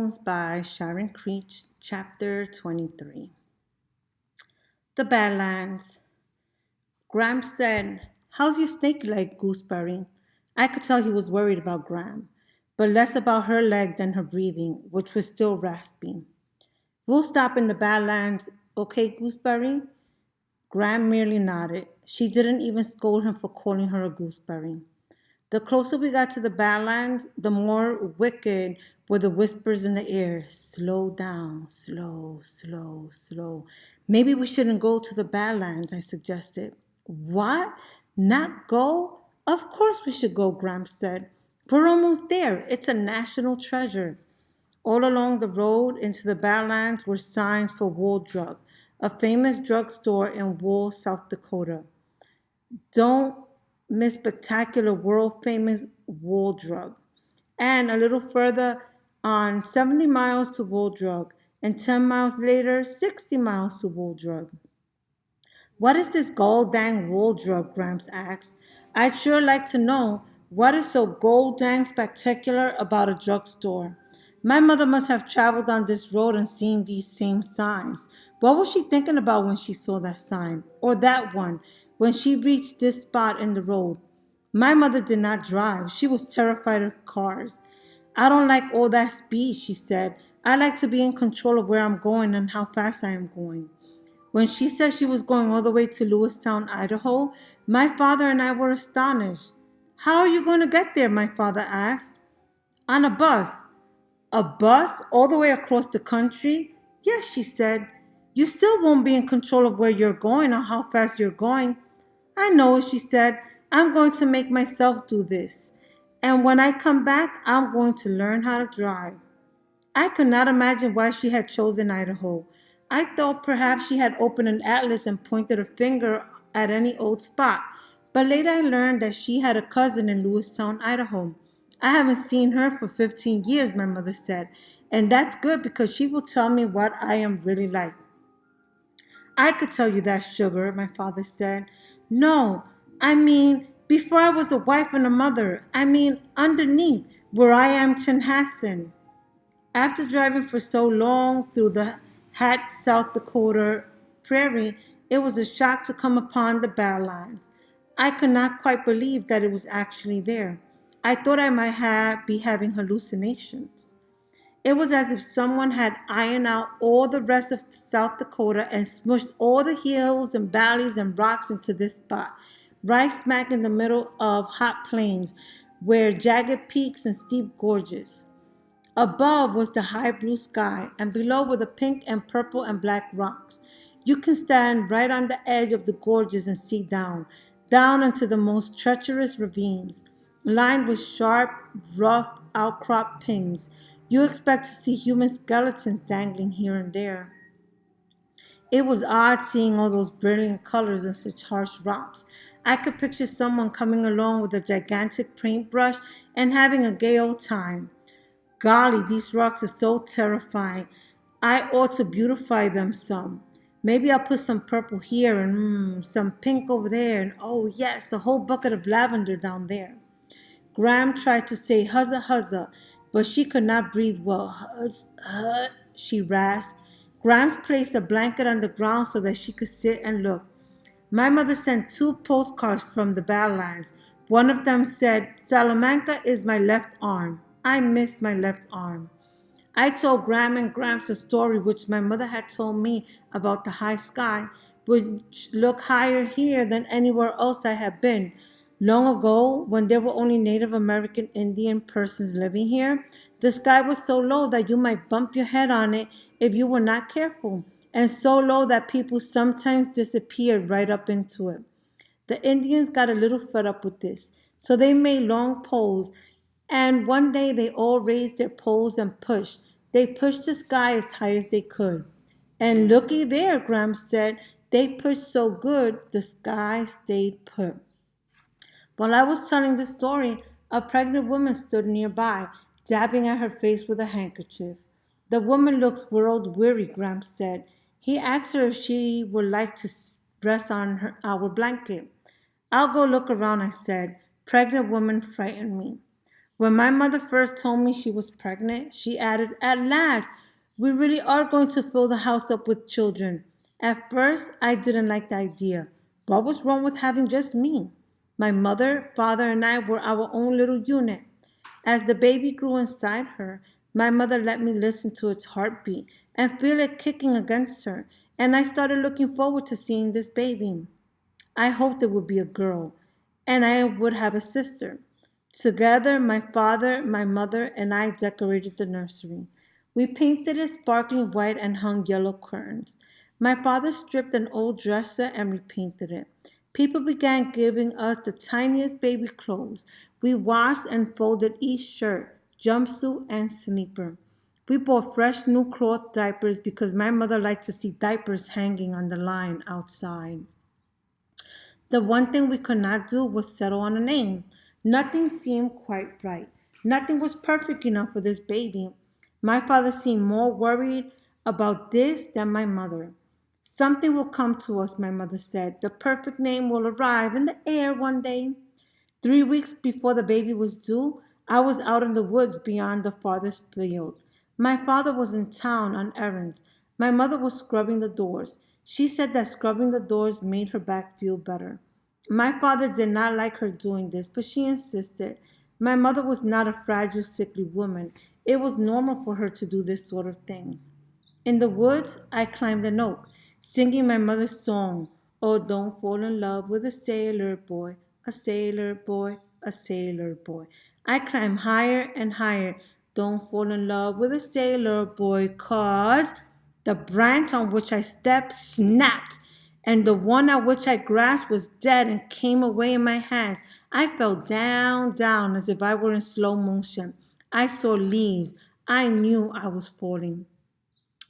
Poems by Sharon Creech, Chapter 23. The Badlands. Graham said, "How's your snake leg, Gooseberry?" I could tell he was worried about Graham, but less about her leg than her breathing, which was still raspy. "We'll stop in the Badlands, okay, Gooseberry?" Graham merely nodded. She didn't even scold him for calling her a gooseberry. The closer we got to the Badlands, the more wicked were the whispers in the air. "Slow down, slow, slow, slow. Maybe we shouldn't go to the Badlands," I suggested. "What? Not go? Of course we should go," Gramps said. "We're almost there. It's a national treasure." All along the road into the Badlands were signs for Wool Drug, a famous drugstore in Wool, South Dakota. "Don't miss spectacular world famous Wool Drug." And a little further on, 70 miles to Wool Drug, and 10 miles later, 60 miles to Wool Drug. "What is this gold dang Wool Drug?" Gramps asked. "I'd sure like to know what is so gold dang spectacular about a drugstore." My mother must have traveled on this road and seen these same signs. What was she thinking about when she saw that sign? Or that one, when she reached this spot in the road? My mother did not drive. She was terrified of cars. "I don't like all that speed," she said. "I like to be in control of where I'm going and how fast I am going." When she said she was going all the way to Lewistown, Idaho, my father and I were astonished. "How are you going to get there?" my father asked. "On a bus." "A bus all the way across the country?" "Yes," she said. "You still won't be in control of where you're going or how fast you're going." "I know," she said. "I'm going to make myself do this. And when I come back, I'm going to learn how to drive." I could not imagine why she had chosen Idaho. I thought perhaps she had opened an atlas and pointed a finger at any old spot. But later I learned that she had a cousin in Lewistown, Idaho. "I haven't seen her for 15 years," my mother said. "And that's good because she will tell me what I am really like." "I could tell you that, sugar," my father said. "No, I mean, before I was a wife and a mother. I mean, underneath, where I am Chanhassen." After driving for so long through the hot South Dakota prairie, it was a shock to come upon the Badlands. I could not quite believe that it was actually there. I thought I might be having hallucinations. It was as if someone had ironed out all the rest of South Dakota and smushed all the hills and valleys and rocks into this spot, right smack in the middle of hot plains, where jagged peaks and steep gorges. Above was the high blue sky, and below were the pink and purple and black rocks. You can stand right on the edge of the gorges and see down, down into the most treacherous ravines, lined with sharp, rough outcrop pings. You expect to see human skeletons dangling here and there. It was odd seeing all those brilliant colors and such harsh rocks. I could picture someone coming along with a gigantic paintbrush and having a gay old time. "Golly, these rocks are so terrifying. I ought to beautify them some. Maybe I'll put some purple here and some pink over there, and oh yes, a whole bucket of lavender down there." Graham tried to say "huzza huzza," but she could not breathe well. "Huzz, she rasped. Graham placed a blanket on the ground so that she could sit and look. My mother sent two postcards from the Badlands. One of them said, "Salamanca is my left arm. I miss my left arm." I told Graham and Gramps a story which my mother had told me about the high sky, which looked higher here than anywhere else I had been. Long ago, when there were only Native American Indian persons living here, the sky was so low that you might bump your head on it if you were not careful, and so low that people sometimes disappeared right up into it. The Indians got a little fed up with this, so they made long poles, and one day they all raised their poles and pushed. They pushed the sky as high as they could. "And looky there," Graham said, "they pushed so good the sky stayed put." While I was telling the story, a pregnant woman stood nearby, dabbing at her face with a handkerchief. "The woman looks world weary," Graham said. He asked her if she would like to rest on our blanket. "I'll go look around," I said. Pregnant woman frightened me. When my mother first told me she was pregnant, she added, "At last, we really are going to fill the house up with children." At first, I didn't like the idea. What was wrong with having just me? My mother, father, and I were our own little unit. As the baby grew inside her, my mother let me listen to its heartbeat and feel it kicking against her, and I started looking forward to seeing this baby. I hoped it would be a girl, and I would have a sister. Together, my father, my mother, and I decorated the nursery. We painted it sparkling white and hung yellow curtains. My father stripped an old dresser and repainted it. People began giving us the tiniest baby clothes. We washed and folded each shirt, jumpsuit, and sleeper. We bought fresh new cloth diapers because my mother liked to see diapers hanging on the line outside. The one thing we could not do was settle on a name. Nothing seemed quite right. Nothing was perfect enough for this baby. My father seemed more worried about this than my mother. Something will come to us, my mother said. The perfect name will arrive in the air one day. 3 weeks before the baby was due, I was out in the woods beyond the farthest field. My father was in town on errands. My mother was scrubbing the doors. She said that scrubbing the doors made her back feel better. My father did not like her doing this, but she insisted. My mother was not a fragile, sickly woman. It was normal for her to do this sort of things. In the woods, I climbed an oak, singing my mother's song. Oh, don't fall in love with a sailor boy, a sailor boy, a sailor boy. I climbed higher and higher. Don't fall in love with a sailor boy, 'cause the branch on which I stepped snapped, and the one at which I grasped was dead and came away in my hands. I fell down, down, as if I were in slow motion. I saw leaves. I knew I was falling.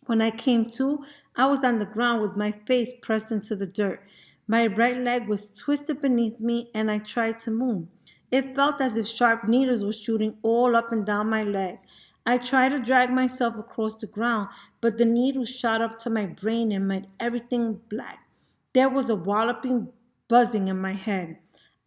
When I came to, I was on the ground with my face pressed into the dirt. My right leg was twisted beneath me, and I tried to move. It felt as if sharp needles were shooting all up and down my leg. I tried to drag myself across the ground, but the needles shot up to my brain and made everything black. There was a walloping buzzing in my head.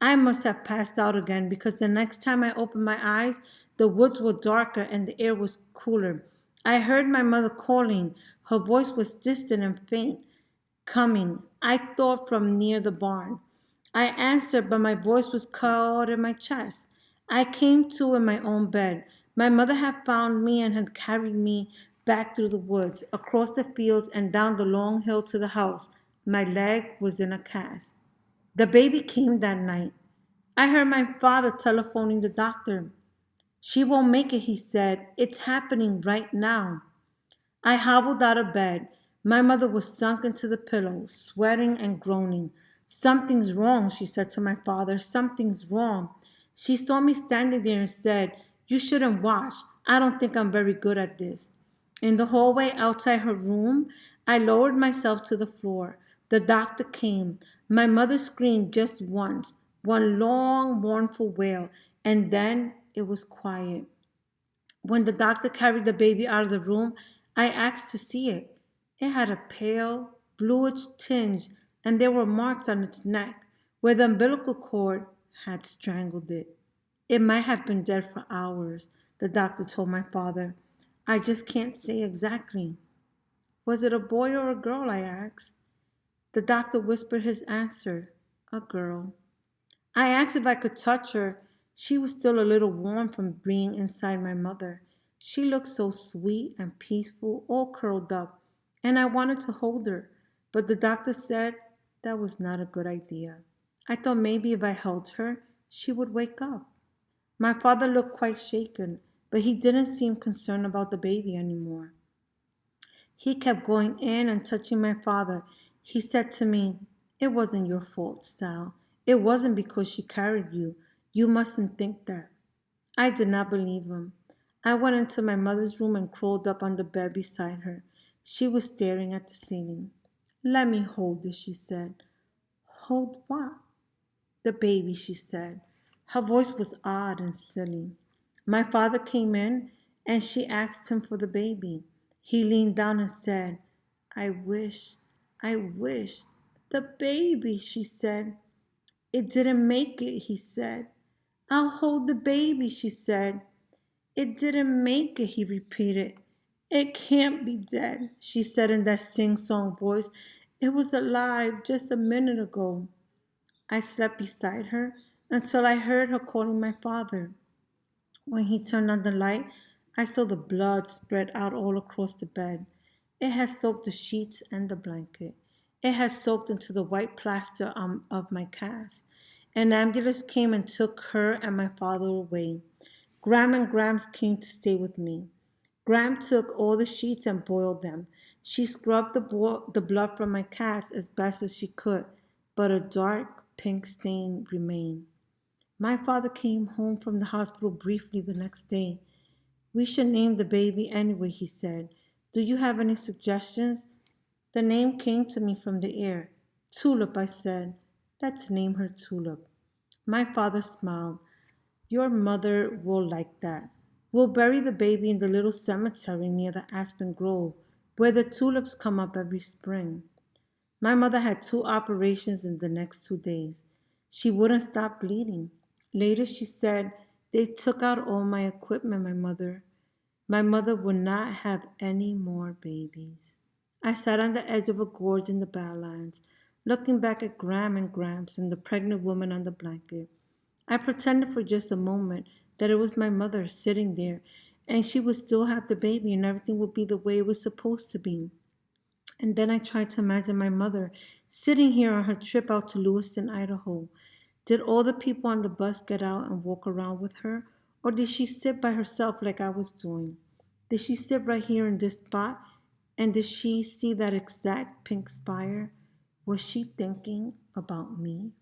I must have passed out again because the next time I opened my eyes, the woods were darker and the air was cooler. I heard my mother calling. Her voice was distant and faint, coming, I thought, from near the barn. I answered, but my voice was caught in my chest. I came to in my own bed. My mother had found me and had carried me back through the woods, across the fields, and down the long hill to the house. My leg was in a cast. The baby came that night. I heard my father telephoning the doctor. "She won't make it," he said. "It's happening right now." I hobbled out of bed. My mother was sunk into the pillow, sweating and groaning. "Something's wrong," she said to my father. "Something's wrong." She saw me standing there and said, "You shouldn't watch. I don't think I'm very good at this." In the hallway outside her room, I lowered myself to the floor. The doctor came. My mother screamed just once, one long, mournful wail, and then it was quiet. When the doctor carried the baby out of the room, I asked to see it. It had a pale, bluish tinge, and there were marks on its neck where the umbilical cord had strangled it. It might have been dead for hours, the doctor told my father. "I just can't say exactly." "Was it a boy or a girl?" I asked. The doctor whispered his answer, "A girl." I asked if I could touch her. She was still a little warm from being inside my mother. She looked so sweet and peaceful, all curled up, and I wanted to hold her, but the doctor said that was not a good idea. I thought maybe if I held her, she would wake up. My father looked quite shaken, but he didn't seem concerned about the baby anymore. He kept going in and touching my father. He said to me, "It wasn't your fault, Sal. It wasn't because she carried you. You mustn't think that." I did not believe him. I went into my mother's room and crawled up on the bed beside her. She was staring at the ceiling. "Let me hold it," she said. "Hold what?" "The baby," she said. Her voice was odd and silly. My father came in and she asked him for the baby. He leaned down and said, I wish. "The baby," she said. "It didn't make it," he said. I'll hold the baby, she said. It didn't make it, he repeated. It can't be dead, she said in that sing song voice. It was alive just a minute ago. I slept beside her until I heard her calling my father. When he turned on the light, I saw the blood spread out all across the bed. It had soaked the sheets and the blanket. It had soaked into the white plaster of my cast. An ambulance came and took her and my father away. Gram and Grams came to stay with me. Gram took all the sheets and boiled them. She scrubbed the blood from my cast as best as she could, but a dark pink stain remained. My father came home from the hospital briefly the next day. We should name the baby anyway, he said. Do you have any suggestions? The name came to me from the air. Tulip, I said. Let's name her Tulip. My father smiled. Your mother will like that. We'll bury the baby in the little cemetery near the aspen grove, where the tulips come up every spring. My mother had 2 operations in the next 2 days. She wouldn't stop bleeding. Later, she said, they took out all my equipment, my mother. My mother would not have any more babies. I sat on the edge of a gorge in the Badlands, looking back at Gram and Gramps and the pregnant woman on the blanket. I pretended for just a moment that it was my mother sitting there and she would still have the baby and everything would be the way it was supposed to be. And then I tried to imagine my mother sitting here on her trip out to Lewiston, Idaho. Did all the people on the bus get out and walk around with her? Or did she sit by herself like I was doing? Did she sit right here in this spot? And did she see that exact pink spire? Was she thinking about me?